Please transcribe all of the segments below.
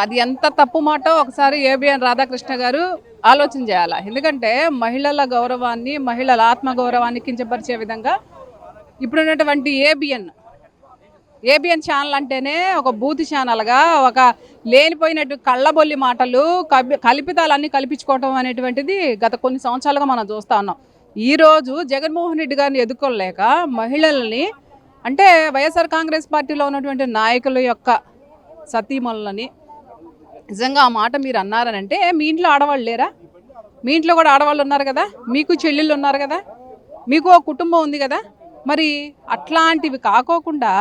అది ఎంత తప్పు మాటో ఒకసారి ఏబిఎన్ రాధాకృష్ణ గారు ఆలోచన చేయాలి. ఎందుకంటే మహిళల గౌరవాన్ని, మహిళల ఆత్మగౌరవాన్ని కించపరిచే విధంగా ఇప్పుడున్నటువంటి ఏబిఎన్ ఛానల్ అంటేనే ఒక బూత్ ఛానల్గా, ఒక లేనిపోయినట్టు కళ్ళబొల్లి మాటలు, కల్పితాలన్నీ కల్పించుకోవటం అనేటువంటిది గత కొన్ని సంవత్సరాలుగా మనం చూస్తూ ఉన్నాం. ఈరోజు జగన్మోహన్ రెడ్డి గారిని ఎదుర్కోలేక మహిళల్ని, అంటే వైఎస్ఆర్ కాంగ్రెస్ పార్టీలో ఉన్నటువంటి నాయకుల యొక్క సతీమణులని నిజంగా ఆ మాట మీరు అన్నారనంటే, మీ ఇంట్లో ఆడవాళ్ళు లేరా? మీ ఇంట్లో కూడా ఆడవాళ్ళు ఉన్నారు కదా, మీకు చెల్లెళ్ళు ఉన్నారు కదా, మీకు ఒక కుటుంబం ఉంది కదా. మరి అట్లాంటివి కాకోకుండా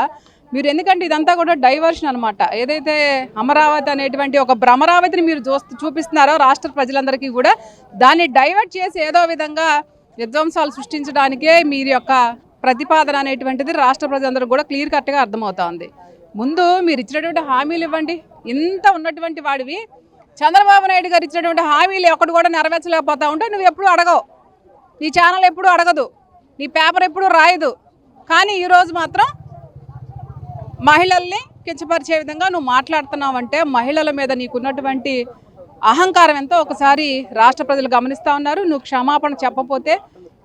మీరు, ఎందుకంటే ఇదంతా కూడా డైవర్షన్ అనమాట. ఏదైతే అమరావతి అనేటువంటి ఒక భ్రమరావతిని మీరు చూపిస్తున్నారో రాష్ట్ర ప్రజలందరికీ కూడా, దాన్ని డైవర్ట్ చేసి ఏదో విధంగా విధ్వంసాలు సృష్టించడానికే మీరు యొక్క ప్రతిపాదన అనేటువంటిది రాష్ట్ర ప్రజలందరికీ కూడా క్లియర్ కట్గా అర్థమవుతోంది. ముందు మీరు ఇచ్చినటువంటి హామీలు ఇవ్వండి. ఇంత ఉన్నటువంటి వాడివి, చంద్రబాబు నాయుడు గారు ఇచ్చినటువంటి హామీలు ఒకటి కూడా నెరవేర్చలేకపోతా ఉంటే నువ్వు ఎప్పుడు అడగవు, నీ ఛానల్ ఎప్పుడు అడగదు, నీ పేపర్ ఎప్పుడు రాయదు. కానీ ఈరోజు మాత్రం మహిళల్ని కించపరిచే విధంగా నువ్వు మాట్లాడుతున్నావు అంటే మహిళల మీద నీకున్నటువంటి అహంకారం ఎంతో ఒకసారి రాష్ట్ర ప్రజలు గమనిస్తూ ఉన్నారు. నువ్వు క్షమాపణ చెప్పపోతే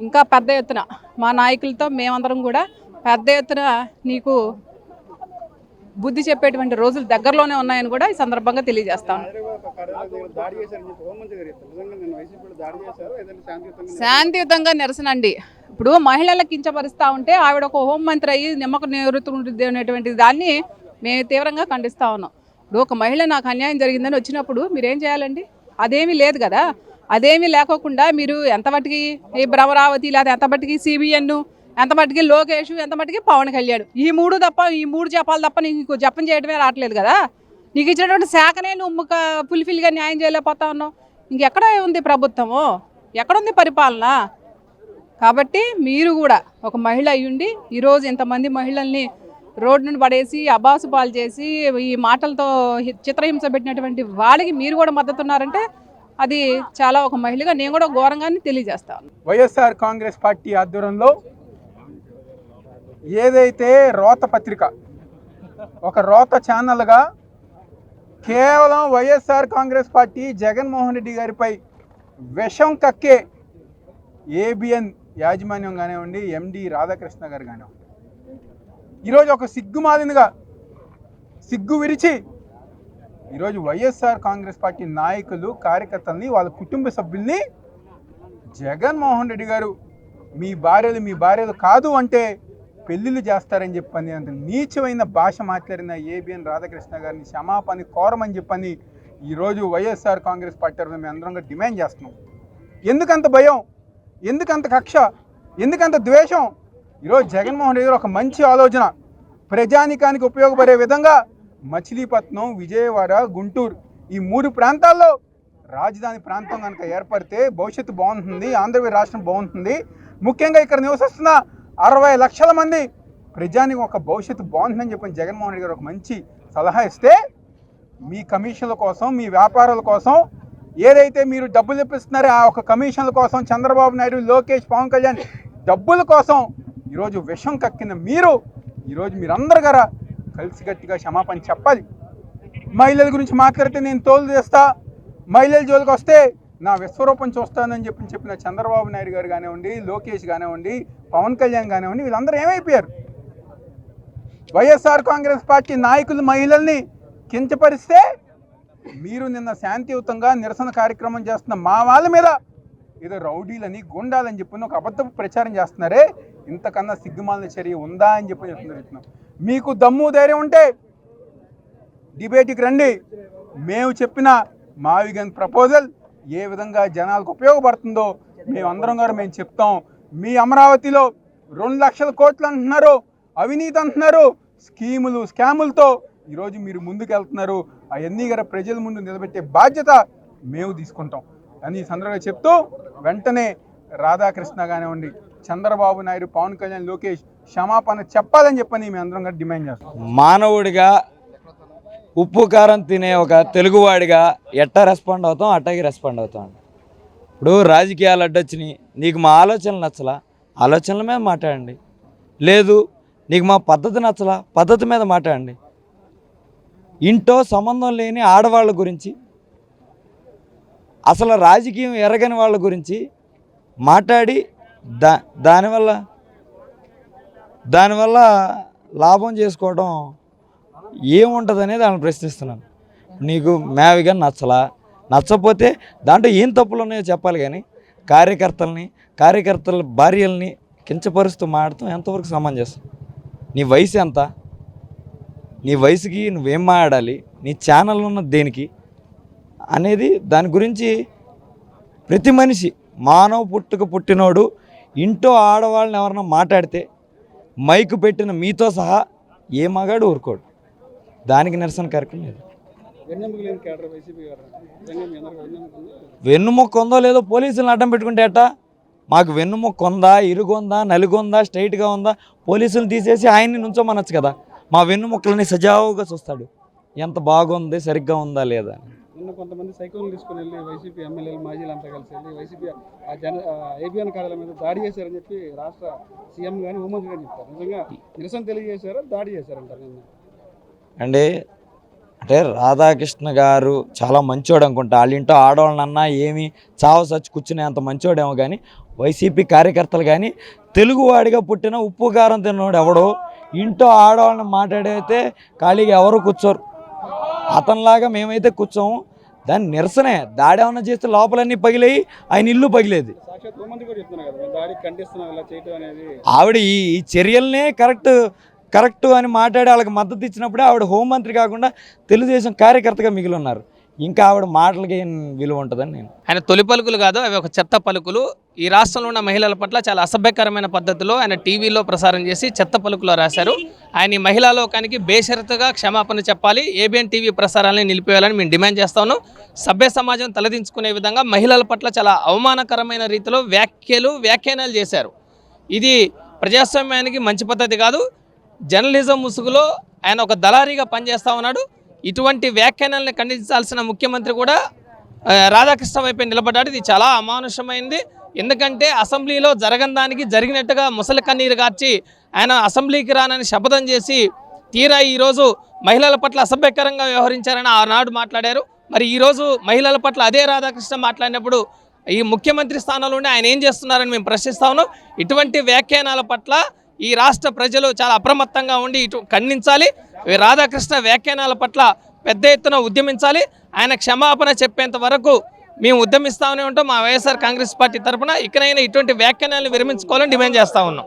ఇంకా పెద్ద ఎత్తున మా నాయకులతో మేమందరం కూడా పెద్ద ఎత్తున నీకు బుద్ధి చెప్పేటువంటి రోజులు దగ్గరలోనే ఉన్నాయని కూడా ఈ సందర్భంగా తెలియజేస్తాను. శాంతియుతంగా నిరసన అండి. ఇప్పుడు మహిళలకు కించపరుస్తూ ఉంటే ఆవిడ ఒక హోంమంత్రి అయ్యి నిమ్మకు నివృత్తి అనేటువంటి దాన్ని మేము తీవ్రంగా ఖండిస్తూ ఉన్నాం. ఇప్పుడు ఒక మహిళ నాకు అన్యాయం జరిగిందని వచ్చినప్పుడు మీరేం చేయాలండి? అదేమీ లేదు కదా. అదేమీ లేకోకుండా మీరు ఎంత మట్టుకి ఈ భ్రమరావతి, లేదా ఎంత మట్టుకి సిబిఎన్, ఎంత మట్టుకి లోకేష్, ఎంత మట్టుకి పవన్ కళ్యాణ్, ఈ మూడు జపాలు తప్ప నీకు జపం చేయడమే రావట్లేదు కదా. నీకు ఇచ్చినటువంటి శాఖనే నువ్వు ఫుల్ఫిల్గా న్యాయం చేయలేకపోతా ఉన్నావు. ఇంకెక్కడ ఉంది ప్రభుత్వము, ఎక్కడుంది పరిపాలన? కాబట్టి మీరు కూడా ఒక మహిళ అయ్యుండి ఈరోజు ఇంతమంది మహిళల్ని రోడ్డును పడేసి అబాసు పాలు చేసి ఈ మాటలతో చిత్రహింస పెట్టినటువంటి వాళ్ళకి మీరు కూడా మద్దతున్నారంటే అది చాలా, ఒక మహిళగా నేను కూడా ఘోరంగానే తెలియజేస్తాను. వైఎస్ఆర్ కాంగ్రెస్ పార్టీ ఆధ్వర్యంలో ఏదైతే రోత పత్రిక, ఒక రోత ఛానల్గా కేవలం వైఎస్ఆర్ కాంగ్రెస్ పార్టీ జగన్మోహన్ రెడ్డి గారిపై విషం కక్కే ఏబిఎన్ యాజమాన్యం కానివ్వండి, ఎండి రాధాకృష్ణ గారు కానివ్వండి, ఈరోజు ఒక సిగ్గుమాలినగా సిగ్గు విరిచి ఈరోజు వైఎస్ఆర్ కాంగ్రెస్ పార్టీ నాయకులు, కార్యకర్తల్ని, వాళ్ళ కుటుంబ సభ్యుల్ని జగన్మోహన్ రెడ్డి గారు మీ భార్యలు కాదు అంటే పెళ్ళిళ్ళు చేస్తారని చెప్పని అంత నీచమైన భాష మాట్లాడిన ఏబిఎన్ రాధాకృష్ణ గారిని క్షమాపణ కోరమని చెప్పని ఈరోజు వైఎస్ఆర్ కాంగ్రెస్ పార్టీ తరఫున మేము అందరంగా డిమాండ్ చేస్తున్నాం. ఎందుకంత భయం, ఎందుకంత కక్ష, ఎందుకంత ద్వేషం? ఈరోజు జగన్మోహన్ రెడ్డి గారు ఒక మంచి ఆలోచన, ప్రజానికానికి ఉపయోగపడే విధంగా మచిలీపట్నం, విజయవాడ, గుంటూరు ఈ 3 ప్రాంతాల్లో రాజధాని ప్రాంతం కనుక ఏర్పడితే భవిష్యత్తు బాగుంటుంది, ఆంధ్రప్రదేశ్ రాష్ట్రం బాగుంటుంది. ముఖ్యంగా ఇక్కడ నివసిస్తున్న 60 లక్షల మంది ప్రజానికి ఒక భవిష్యత్తు బాగుంటుందని చెప్పి జగన్మోహన్ రెడ్డి గారు ఒక మంచి సలహా ఇస్తే, మీ కమిషన్ల కోసం, మీ వ్యాపారాల కోసం ఏదైతే మీరు డబ్బులు ఇప్పిస్తున్నారో ఆ ఒక కమిషన్ల కోసం చంద్రబాబు నాయుడు, లోకేష్, పవన్ కళ్యాణ్ డబ్బుల కోసం ఈరోజు విషం కక్కిన మీరు ఈరోజు మీరందరూ గారా కలిసి గట్టిగా క్షమాపణ చెప్పాలి. మహిళల గురించి మాట్లాడితే నేను తోలు చేస్తా, మహిళల జోలికి వస్తే నా విశ్వరూపం చూస్తానని చెప్పిన చంద్రబాబు నాయుడు గారు కానివ్వండి, లోకేష్ కానివ్వండి, పవన్ కళ్యాణ్ కానివ్వండి, వీళ్ళందరూ ఏమైపోయారు? వైఎస్ఆర్ కాంగ్రెస్ పార్టీ నాయకులు మహిళల్ని కించపరిస్తే మీరు నిన్న శాంతియుతంగా నిరసన కార్యక్రమం చేస్తున్న మా వాళ్ళ మీద ఏదో రౌడీలని, గుండాలని చెప్పి ఒక అబద్ధపు ప్రచారం చేస్తున్నారే, ఇంతకన్నా సిగ్గుమాలిన చర్య ఉందా అని చెప్పి చెప్తున్నాం. మీకు దమ్ము ధైర్యం ఉంటే డిబేట్కి రండి. మేము చెప్పిన మావిగన్ ప్రపోజల్ ఏ విధంగా జనాలకు ఉపయోగపడుతుందో మేమందరం గారు మేము చెప్తాం. మీ అమరావతిలో 2 లక్షల కోట్లు అంటున్నారు, అవినీతి అంటున్నారు, స్కీములు, స్కాములతో ఈరోజు మీరు ముందుకు వెళ్తున్నారు. అవన్నీ గారు ప్రజల ముందు నిలబెట్టే బాధ్యత మేము తీసుకుంటాం అని ఈ సందర్భంగా చెప్తూ, వెంటనే రాధాకృష్ణ కానివ్వండి, చంద్రబాబు నాయుడు, పవన్ కళ్యాణ్, లోకేష్ క్షమాపణ చెప్పాలని చెప్పని మేము అందరం గారు డిమాండ్ చేస్తాం. మానవుడిగా ఉప్పు కారం తినే ఒక తెలుగువాడిగా ఎట్టా రెస్పాండ్ అవుతాం, అట్టాగే రెస్పాండ్ అవుతాం. ఇప్పుడు రాజకీయాలు అడ్డొచ్చినాయి, నీకు మా ఆలోచనలు నచ్చలా, ఆలోచనల మీద మాట్లాడండి. లేదు నీకు మా పద్ధతి నచ్చలా, పద్ధతి మీద మాట్లాడండి. ఇంట్లో సంబంధం లేని ఆడవాళ్ళ గురించి, అసలు రాజకీయం ఎరగని వాళ్ళ గురించి మాట్లాడి దానివల్ల లాభం చేసుకోవడం ఏముంటుంది అనేది వాళ్ళని ప్రశ్నిస్తున్నాను. నీకు మేవిగా నచ్చకపోతే దాంట్లో ఏం తప్పులు ఉన్నాయో చెప్పాలి, కానీ కార్యకర్తల భార్యల్ని కించపరుస్తూ మాడటం ఎంతవరకు సమంజసం? నీ వయసు ఎంత? నీ వయసుకి నువ్వేం మాట్లాడాలి? నీ ఛానల్ ఉన్న దేనికి అనేది దాని గురించి ప్రతి మనిషి మానవ పుట్టినోడు ఇంట్లో ఆడవాళ్ళని ఎవరన్నా మాట్లాడితే మైకు పెట్టిన మీతో సహా ఏ మగాడు ఊరుకోడు. దానికి నిరసన కార్యక్రమం లేదు. వెన్నుముక్క ఉందో లేదో పోలీసులను అడ్డం పెట్టుకుంటే ఎట్టా? మాకు వెన్నుముక్క ఉందా, ఇరుగుందా, నలుగుందా, స్ట్రైట్గా ఉందా, పోలీసులు తీసేసి ఆయన్ని నుంచోమనొచ్చు కదా. మా వెన్నుముక్కలని సజావుగా చూస్తాడు, ఎంత బాగుంది, సరిగ్గా ఉందా లేదా. నిన్న కొంతమంది సైకిల్ తీసుకుని వెళ్ళి వైసీపీ ఎమ్మెల్యేలు మాజీలు అంతా కలిసి వెళ్ళి వైసీపీ ఏబిఎన్ కార్యాలయం మీద దాడి చేశారని చెప్పి రాష్ట్ర సీఎం కానీ హోంమంత్రి కానీ చెప్తారు. నిజంగా నిరసన తెలియజేశారా, దాడి చేశారంటారు నిన్న? అంటే రాధాకృష్ణ గారు చాలా మంచోడు అనుకుంటా. వాళ్ళ ఇంట్లో ఆడవాళ్ళనన్నా ఏమి చావు సచ్చి కూర్చునే అంత మంచోడేమో, కానీ వైసీపీ కార్యకర్తలు కానీ తెలుగువాడిగా పుట్టిన ఉప్పు కారం తిన్నోడు ఎవడో ఇంట్లో ఆడవాళ్ళని మాట్లాడైతే ఖాళీగా ఎవరు కూర్చోరు. అతనిలాగా మేమైతే కూర్చోము. దాన్ని నిరసనే. దాడి ఏమన్నా చేస్తే లోపలన్నీ పగిలేయి, ఆయన ఇల్లు పగిలేది. ఆవిడ ఈ చర్యలనే కరెక్ట్ అని మాట్లాడి వాళ్ళకి మద్దతు ఇచ్చినప్పుడే ఆవిడ హోంమంత్రి కాకుండా తెలుగుదేశం కార్యకర్తగా మిగిలి ఉన్నారు. ఇంకా ఆవిడ మాటలకి ఏం విలువ ఉంటుందని నేను. ఆయన తొలి పలుకులు కాదు, అవి ఒక చెత్త పలుకులు. ఈ రాష్ట్రంలో ఉన్న మహిళల పట్ల చాలా అసభ్యకరమైన పద్ధతిలో ఆయన టీవీలో ప్రసారం చేసి చెత్త పలుకులో రాశారు. ఆయన ఈ మహిళా లోకానికి బేషరతుగా క్షమాపణ చెప్పాలి, ఏబిఎన్ టీవీ ప్రసారాలను నిలిపేయాలని మేము డిమాండ్ చేస్తాను. సభ్య సమాజం తలదించుకునే విధంగా మహిళల పట్ల చాలా అవమానకరమైన రీతిలో వ్యాఖ్యానాలు చేశారు. ఇది ప్రజాస్వామ్యానికి మంచి పద్ధతి కాదు. జర్నలిజం ముసుగులో ఆయన ఒక దళారీగా పనిచేస్తూ ఉన్నాడు. ఇటువంటి వ్యాఖ్యానాలను ఖండించాల్సిన ముఖ్యమంత్రి కూడా రాధాకృష్ణ వైపే నిలబడ్డాడు. ఇది చాలా అమానుషమైంది. ఎందుకంటే అసెంబ్లీలో జరగని దానికి జరిగినట్టుగా ముసలి కన్నీరు కార్చి ఆయన అసెంబ్లీకి రానని శపథం చేసి తీరా ఈరోజు మహిళల పట్ల అసభ్యకరంగా వ్యవహరించారని ఆనాడు మాట్లాడారు. మరి ఈరోజు మహిళల పట్ల అదే రాధాకృష్ణ మాట్లాడినప్పుడు ఈ ముఖ్యమంత్రి స్థానంలో ఉండి ఆయన ఏం చేస్తున్నారని మేము ప్రశ్నిస్తా ఉన్నాం. ఇటువంటి వ్యాఖ్యానాల పట్ల ఈ రాష్ట్ర ప్రజలు చాలా అప్రమత్తంగా ఉండి ఖండించాలి. రాధాకృష్ణ వ్యాఖ్యానాల పట్ల పెద్ద ఎత్తున ఉద్యమించాలి. ఆయన క్షమాపణ చెప్పేంత వరకు మేము ఉద్యమిస్తామని ఉంటాం. మా వైఎస్ఆర్ కాంగ్రెస్ పార్టీ తరఫున ఇకనైనా ఇటువంటి వ్యాఖ్యానాలను విరమించుకోవాలని డిమాండ్ చేస్తూ ఉన్నాం.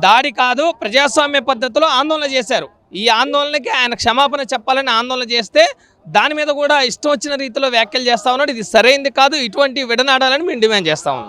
దాడి కాదు, ప్రజాస్వామ్య పద్ధతిలో ఆందోళన చేశారు. ఈ ఆందోళనకి ఆయన క్షమాపణ చెప్పాలని ఆందోళన చేస్తే దాని మీద కూడా ఇష్టం వచ్చిన రీతిలో వ్యాఖ్యలు చేస్తా ఉన్నాడు. ఇది సరైనది కాదు. ఇటువంటి విడనాడాలని మేము డిమాండ్ చేస్తా ఉన్నాం.